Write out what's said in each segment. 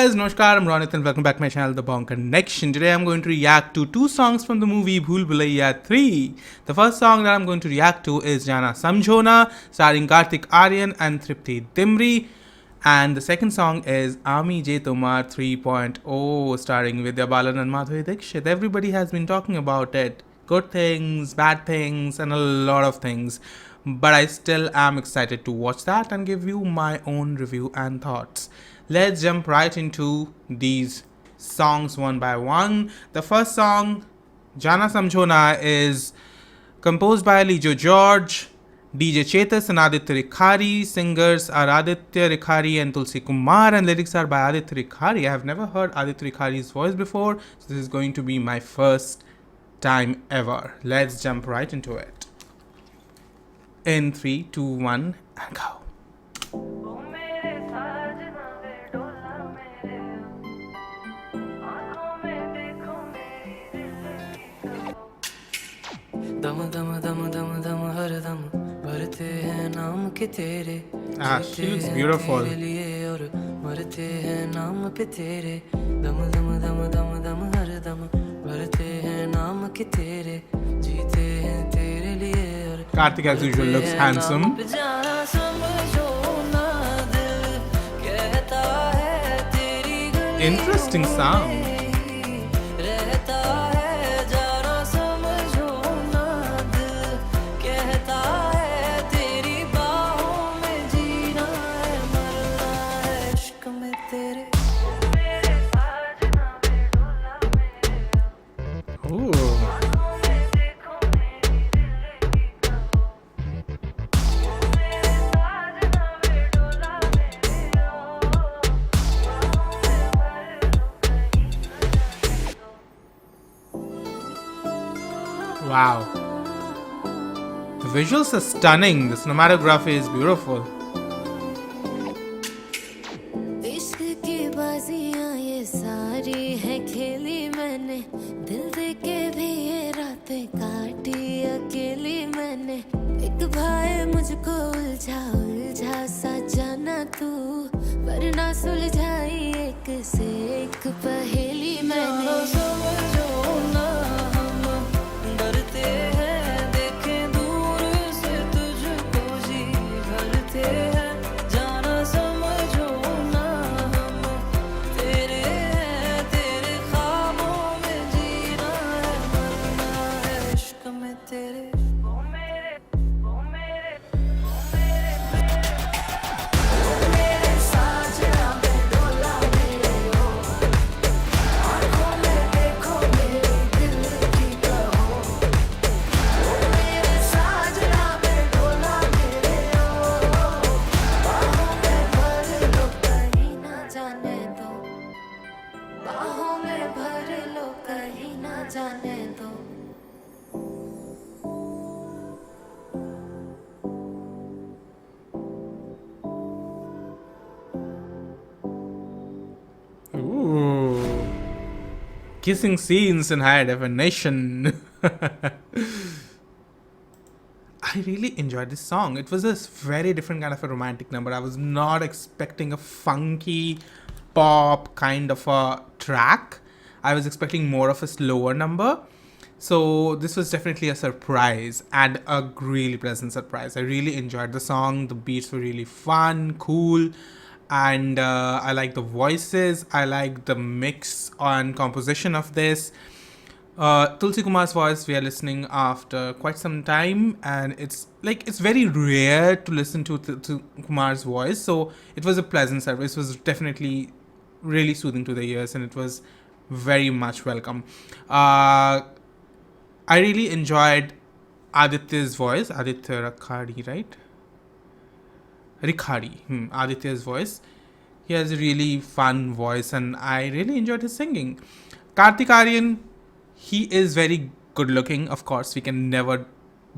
guys, Namaskar, I'm Ronit and welcome back to my channel, The Bong Connection. Today I'm going to react to two songs from the movie Bhool Bhulaiyaa 3. The first song that I'm going to react to is Jaana Samjho, starring Kartik, Aaryan and Triptii, Dimri. And the second song is Ami J Tomar 3.0, starring Vidya and Madhuri. Everybody has been talking about it. Good things, bad things, and a lot of things. But I still am excited to watch that and give you my own review and thoughts. Let's jump right into these songs one by one. The first song, Jaana Samjho, is composed by Lijo George, DJ Chetas and Aditya Rikhari. Singers are Aditya, Rikhari and Tulsi Kumar, and lyrics are by Aditya Rikhari. I have never heard Aditya Rikhari's voice before, so this is going to be my first time ever. Let's jump right into it. In 3, 2, 1, and go. She looks beautiful. Kartik as usual looks handsome. Interesting sound. Wow. The visuals are stunning. The cinematography is beautiful. Ooh. Kissing scenes in high definition. I really enjoyed this song. It was a very different kind of a romantic number. I was not expecting a funky pop kind of a track. I was expecting more of a slower number. So this was definitely a surprise and a really pleasant surprise. I really enjoyed the song. The beats were really fun, cool. And I like the voices. I like the mix and composition of this. Tulsi Kumar's voice we are listening after quite some time, and it's very rare to listen to Kumar's voice, so it was a pleasant service. It was definitely really soothing to the ears, and it was very much welcome. I really enjoyed Aditya's voice. Aditya Rikhari, right? Rikhari, Aditya's voice. He has a really fun voice and I really enjoyed his singing. Kartik Aaryan, he is very good looking, of course, we can never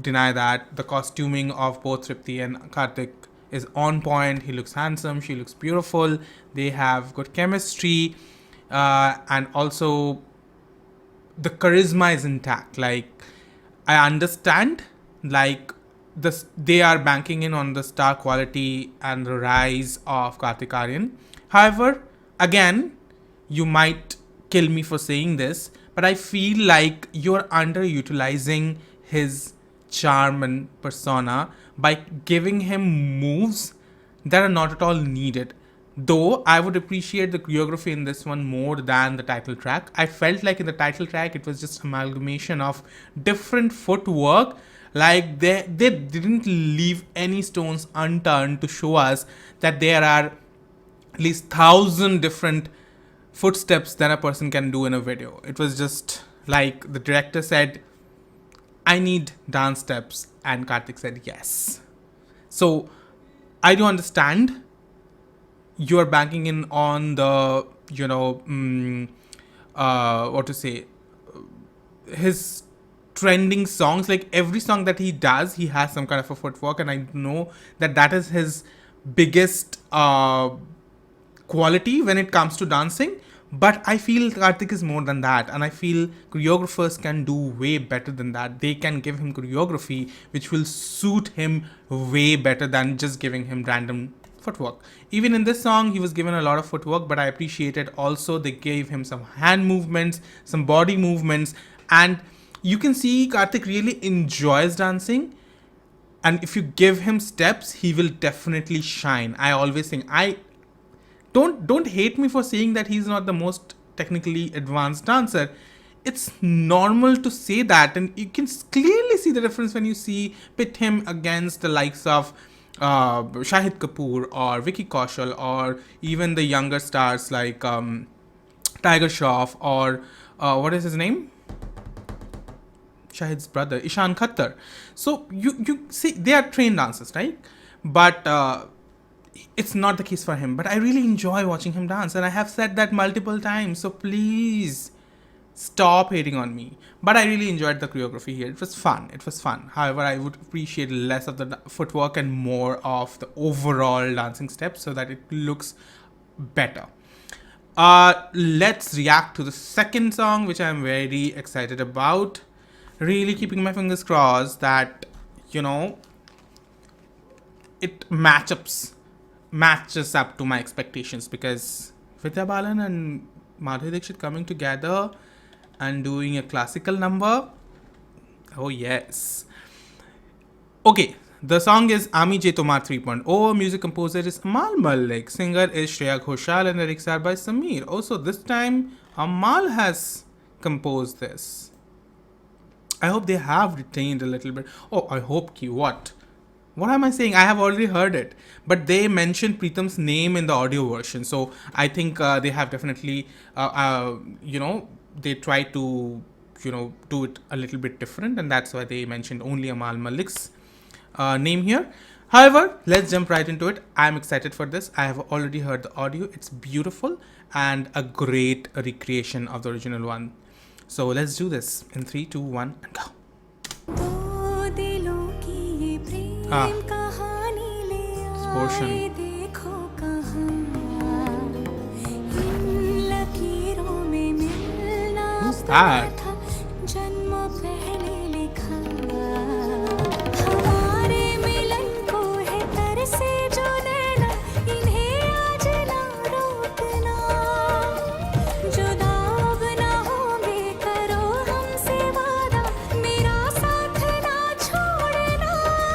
deny that. The costuming of both Triptii and Kartik is on point. He looks handsome, she looks beautiful, they have good chemistry, and also the charisma is intact. Like, I understand, like, they are banking in on the star quality and the rise of Kartik Aaryan. However, again, you might kill me for saying this, but I feel like you're underutilizing his charm and persona by giving him moves that are not at all needed. Though I would appreciate the choreography in this one more than the title track. I felt like in the title track it was just amalgamation of different footwork. Like they didn't leave any stones unturned to show us that there are at least 1,000 different footsteps that a person can do in a video. It was just like the director said, I need dance steps, and Kartik said yes. So I do understand you are banking in on the, what to say, his trending songs. Like every song that he does, he has some kind of a footwork, and I know that that is his biggest quality when it comes to dancing. But I feel Kartik is more than that, and I feel choreographers can do way better than that. They can give him choreography which will suit him way better than just giving him random footwork. Even in this song, he was given a lot of footwork, but I appreciated also they gave him some hand movements, some body movements, and you can see Kartik really enjoys dancing. And if you give him steps, he will definitely shine. I always think don't hate me for saying that he's not the most technically advanced dancer. It's normal to say that, and you can clearly see the difference when you pit him against the likes of Shahid Kapoor or Vicky Kaushal, or even the younger stars like Tiger Shroff, or what is his name? Shahid's brother, Ishan Khattar. So you see, they are trained dancers, right? But it's not the case for him. But I really enjoy watching him dance, and I have said that multiple times. So please stop hating on me. But I really enjoyed the choreography here. It was fun. However, I would appreciate less of the footwork and more of the overall dancing steps so that it looks better. Let's react to the second song, which I'm very excited about. Really keeping my fingers crossed that, it matches up to my expectations, because Vidya Balan and Madhuri Dixit coming together and doing a classical number. Oh yes. Okay, the song is Ami Je Tomar 3.0. Music composer is Amal Malik. Singer is Shreya Ghoshal, and lyrics are by Sameer. Also, this time Amal has composed this. I hope they have retained a little bit. Oh, I hope what? What am I saying? I have already heard it. But they mentioned Pritam's name in the audio version. So I think they have definitely, they try to, do it a little bit different. And that's why they mentioned only Amal Malik's name here. However, let's jump right into it. I'm excited for this. I have already heard the audio. It's beautiful and a great recreation of the original one. So let's do this in 3, 2, 1 and go. This portion. Who's that?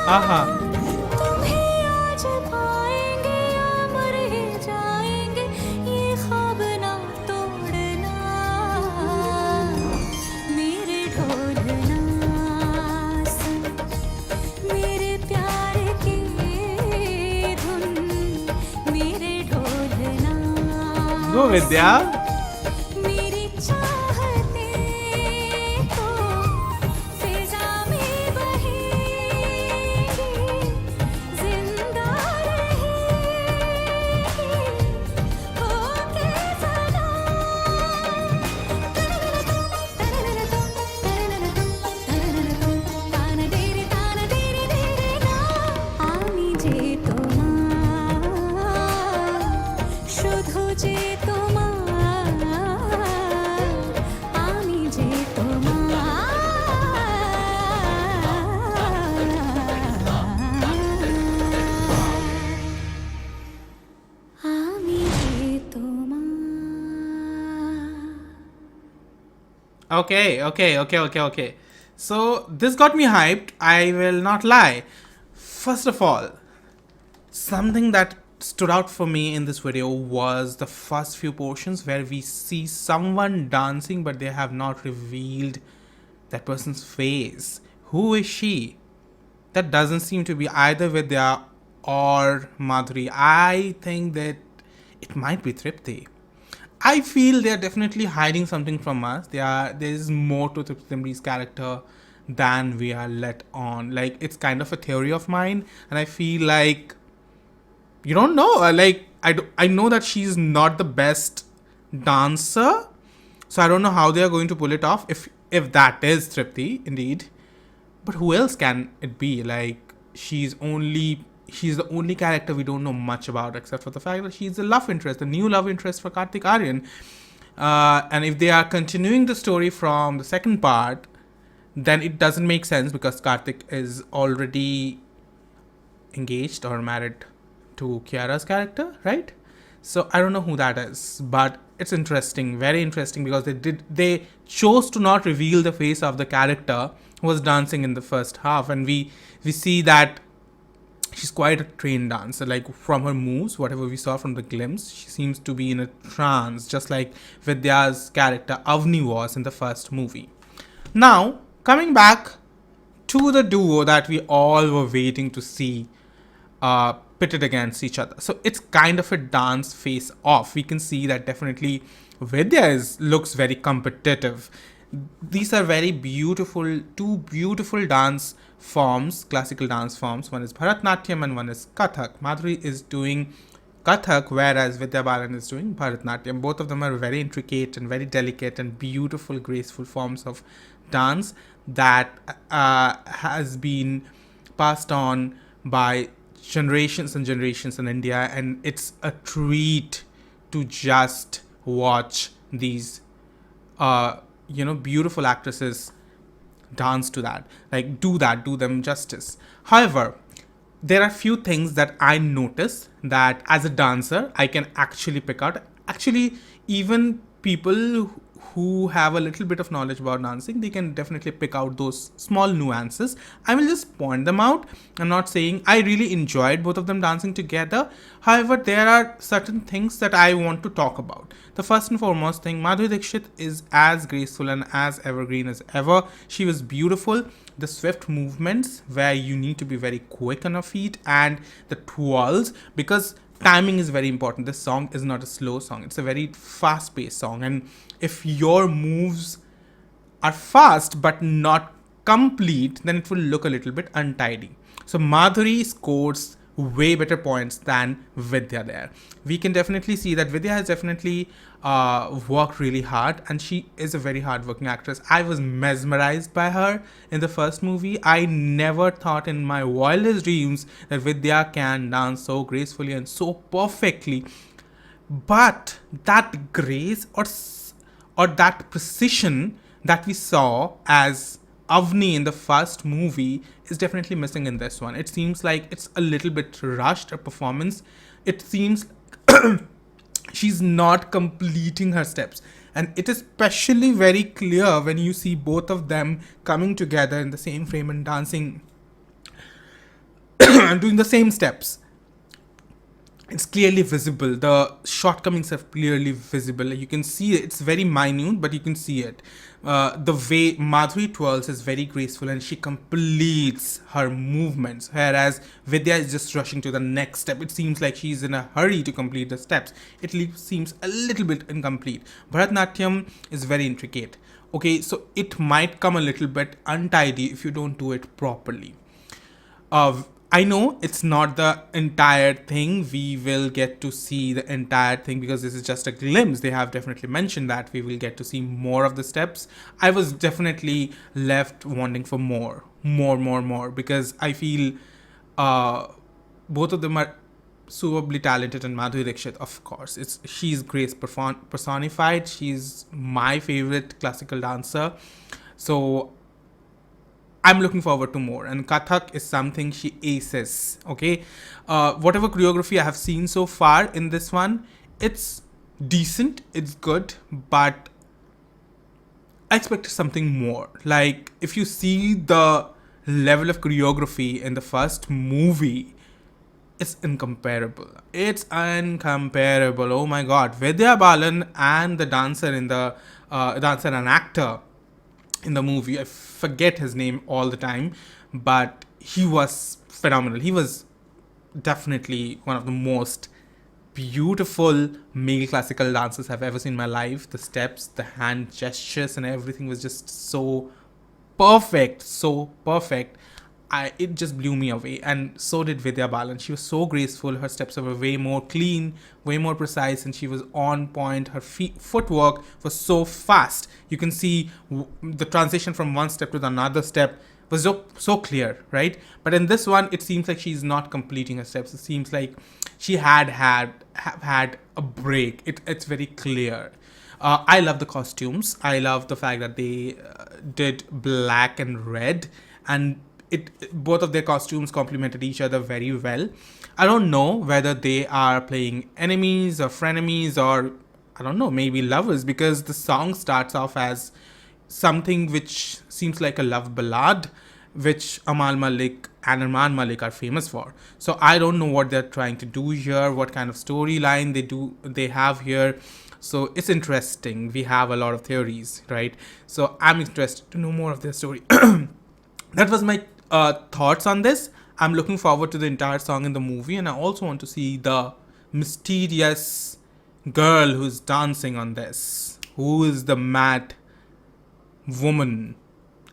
Aha. Go Vidya. Okay. So this got me hyped. I will not lie. First of all, something that stood out for me in this video was the first few portions where we see someone dancing, but they have not revealed that person's face. Who is she? That doesn't seem to be either Vidya or Madhuri. I think that it might be Tripti. I feel they're definitely hiding something from us. There is more to Dimri's character than we are let on. Like, it's kind of a theory of mine, and I feel like you don't know. I know that she's not the best dancer, so I don't know how they are going to pull it off. If that is Tripti indeed, but who else can it be? Like, she's the only character we don't know much about, except for the fact that she's the love interest, the new love interest for Kartik Aaryan. And if they are continuing the story from the second part, then it doesn't make sense because Kartik is already engaged or married to Kiara's character, right? So I don't know who that is, but it's interesting, very interesting, because they chose to not reveal the face of the character who was dancing in the first half, and we see that she's quite a trained dancer. Like, from her moves, whatever we saw from the glimpse, she seems to be in a trance, just like Vidya's character Avni was in the first movie. Now, coming back to the duo that we all were waiting to see pitted against each other. So it's kind of a dance face off. We can see that definitely Vidya looks very competitive. These are very beautiful, two beautiful dance forms, classical dance forms. One is Bharatnatyam and one is Kathak. Madhuri is doing Kathak, whereas Vidya Balan is doing Bharatnatyam. Both of them are very intricate and very delicate and beautiful, graceful forms of dance that has been passed on by generations and generations in India, and it's a treat to just watch these beautiful actresses dance to that, like do them justice. However, there are few things that I notice that as a dancer I can actually pick out. Actually, even people who have a little bit of knowledge about dancing, they can definitely pick out those small nuances. I will just point them out. I'm not saying I really enjoyed both of them dancing together. However, there are certain things that I want to talk about. The first and foremost thing, Madhuri Dixit is as graceful and as evergreen as ever. She was beautiful. The swift movements where you need to be very quick on your feet, and the twirls, because timing is very important. This song is not a slow song, it's a very fast paced song, and if your moves are fast but not complete, then it will look a little bit untidy. So Madhuri scores way better points than Vidya there. We can definitely see that Vidya has definitely worked really hard, and she is a very hardworking actress. I was mesmerized by her in the first movie. I never thought in my wildest dreams that Vidya can dance so gracefully and so perfectly. But that grace or that precision that we saw as Avni in the first movie is definitely missing in this one. It seems like it's a little bit rushed, a performance. It seems she's not completing her steps. And it is especially very clear when you see both of them coming together in the same frame and dancing and doing the same steps. It's clearly visible. The shortcomings are clearly visible. You can see it. It's very minute, but you can see it. The way Madhuri twirls is very graceful, and she completes her movements, whereas Vidya is just rushing to the next step. It seems like she's in a hurry to complete the steps. It seems a little bit incomplete. Bharatnatyam is very intricate. Okay, so it might come a little bit untidy if you don't do it properly. I know it's not the entire thing. We will get to see the entire thing because this is just a glimpse. They have definitely mentioned that we will get to see more of the steps. I was definitely left wanting for more, because I feel both of them are superbly talented, and Madhuri Dixit, of course, she's grace personified. She's my favorite classical dancer. So I'm looking forward to more, and Kathak is something she aces. Okay, whatever choreography I have seen so far in this one, it's decent, it's good, but I expected something more. Like, if you see the level of choreography in the first movie, it's incomparable. It's incomparable. Oh my god. Vidya Balan and the dancer in the dancer and actor in the movie, I forget his name all the time, but he was phenomenal. He was definitely one of the most beautiful male classical dancers I've ever seen in my life. The steps, the hand gestures, and everything was just so perfect, so perfect. It just blew me away, and so did Vidya Balan. She was so graceful. Her steps were way more clean, way more precise, and she was on point. Her footwork was so fast. You can see the transition from one step to another step was so clear, right? But in this one, it seems like she's not completing her steps. It seems like she have had a break. It's very clear. I love the costumes. I love the fact that they did black and red, and it both of their costumes complemented each other very well. I don't know whether they are playing enemies or frenemies, or I don't know, maybe lovers, because the song starts off as something which seems like a love ballad, which Amal Malik and Arman Malik are famous for. So I don't know what they're trying to do here, what kind of storyline they have here. So it's interesting. We have a lot of theories, right? So I'm interested to know more of their story. That was my thoughts on this. I'm looking forward to the entire song in the movie, and I also want to see the mysterious girl who's dancing on this. Who is the mad woman?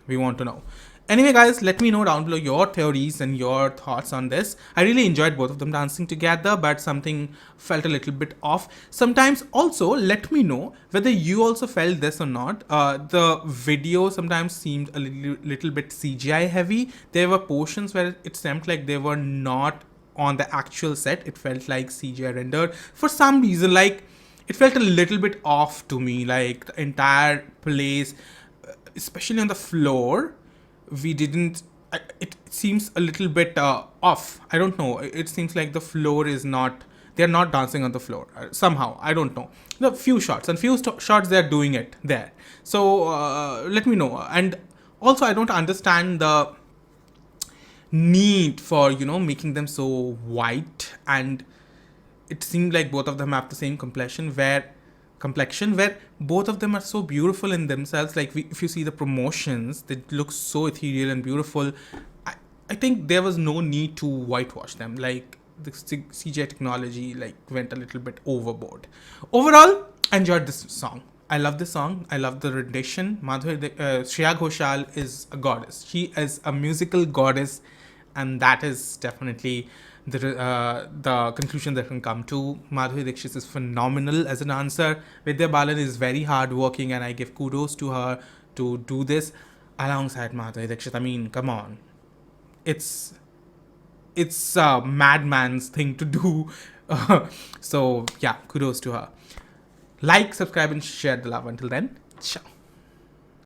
We want to know. Anyway, guys, let me know down below your theories and your thoughts on this. I really enjoyed both of them dancing together, but something felt a little bit off. Sometimes also, let me know whether you also felt this or not. The video sometimes seemed a little bit CGI heavy. There were portions where it seemed like they were not on the actual set. It felt like CGI rendered. For some reason, like, it felt a little bit off to me. Like, the entire place, especially on the floor, we didn't it seems a little bit off. I don't know, it seems like the floor is not, they're not dancing on the floor somehow. I don't know, the few shots and few shots they're doing it there. So let me know. And also, I don't understand the need for, making them so white, and it seemed like both of them have the same complexion where both of them are so beautiful in themselves. Like, if you see the promotions, they look so ethereal and beautiful. I think there was no need to whitewash them. Like, the CGI technology like went a little bit overboard. Overall, I enjoyed this song. I love this song. I love the rendition. Madhuri, Shreya Ghoshal is a goddess. She is a musical goddess, and that is definitely the conclusion that can come to. Madhuri Dixit is phenomenal as a dancer. Vidya Balan is very hardworking, and I give kudos to her to do this alongside Madhuri Dixit. I mean, come on, it's a madman's thing to do. So yeah, kudos to her. Like, subscribe, and share the love. Until then, ciao.